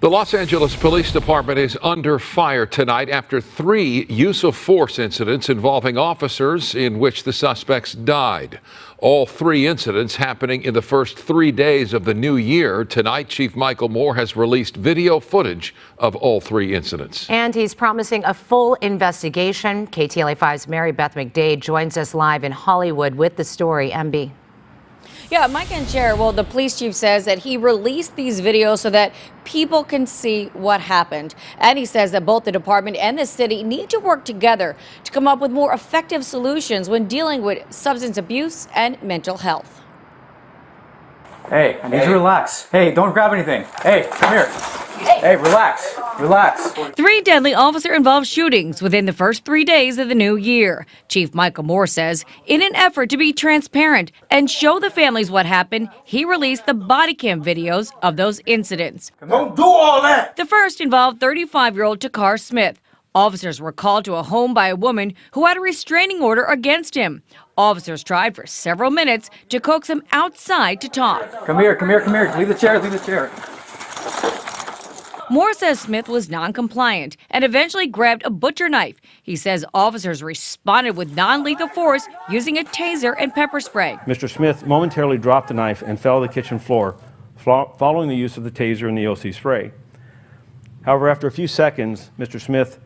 The Los Angeles Police Department is under fire tonight after 3 use of force incidents involving officers in which the suspects died. All 3 incidents happening in the first 3 days of the new year. Tonight, Chief Michael Moore has released video footage of all 3 incidents. And he's promising a full investigation. KTLA5's Mary Beth McDade joins us live in Hollywood with the story. MB. Yeah, Mike and Chair, well, the police chief says that he released these videos so that people can see what happened. And he says that both the department and the city need to work together to come up with more effective solutions when dealing with substance abuse and mental health. Hey, I need you to relax. Hey, don't grab anything. Hey, come here. Hey, relax. Relax. 3 deadly officer-involved shootings within the first 3 days of the new year. Chief Michael Moore says in an effort to be transparent and show the families what happened, he released the body cam videos of those incidents. Don't do all that. The first involved 35-year-old Takar Smith. Officers were called to a home by a woman who had a restraining order against him. Officers tried for several minutes to coax him outside to talk. Come here, come here, come here. Leave the chair, leave the chair. Moore says Smith was non-compliant and eventually grabbed a butcher knife. He says officers responded with non-lethal force using a taser and pepper spray. Mr. Smith momentarily dropped the knife and fell to the kitchen floor, following the use of the taser and the OC spray. However, after a few seconds, Mr. Smith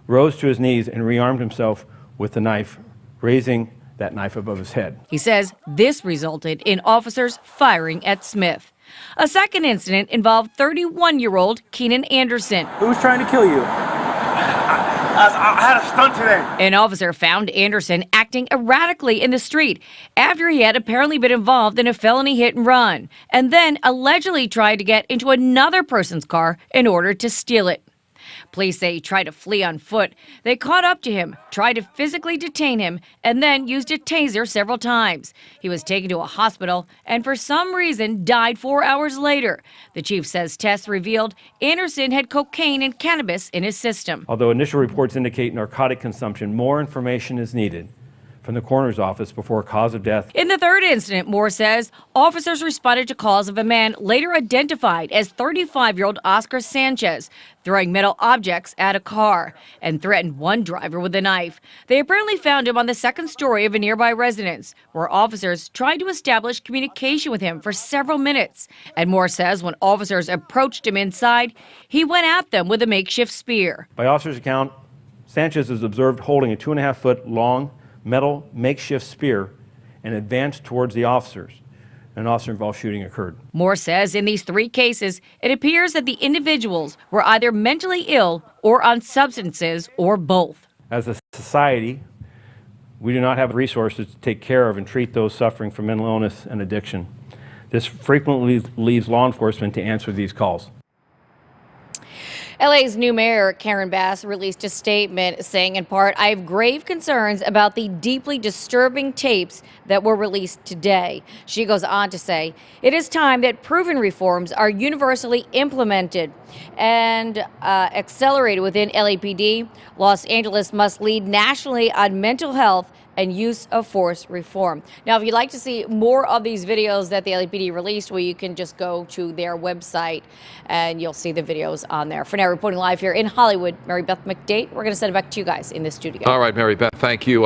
rose to his knees and rearmed himself with the knife, raising that knife above his head. He says this resulted in officers firing at Smith. A second incident involved 31-year-old Keenan Anderson. Who's trying to kill you? I had a stunt today. An officer found Anderson acting erratically in the street after he had apparently been involved in a felony hit and run, and then allegedly tried to get into another person's car in order to steal it. Police say he tried to flee on foot. They caught up to him, tried to physically detain him, and then used a taser several times. He was taken to a hospital and for some reason died 4 hours later. The chief says tests revealed Anderson had cocaine and cannabis in his system. Although initial reports indicate narcotic consumption, more information is needed from the coroner's office before cause of death. In the third incident, Moore says, officers responded to calls of a man later identified as 35-year-old Oscar Sanchez, throwing metal objects at a car and threatened one driver with a knife. They apparently found him on the second story of a nearby residence, where officers tried to establish communication with him for several minutes. And Moore says when officers approached him inside, he went at them with a makeshift spear. By officer's account, Sanchez is observed holding a 2.5-foot long metal makeshift spear and advanced towards the officers. An officer-involved shooting occurred. Moore says in these 3 cases, it appears that the individuals were either mentally ill or on substances or both. As a society, we do not have resources to take care of and treat those suffering from mental illness and addiction. This frequently leaves law enforcement to answer these calls. LA's new mayor, Karen Bass, released a statement saying in part, I have grave concerns about the deeply disturbing tapes that were released today. She goes on to say, it is time that proven reforms are universally implemented and accelerated within LAPD. Los Angeles must lead nationally on mental health and use of force reform. Now, if you'd like to see more of these videos that the LAPD released, well, you can just go to their website and you'll see the videos on there. For now, reporting live here in Hollywood, Mary Beth McDade. We're going to send it back to you guys in the studio. All right, Mary Beth, thank you.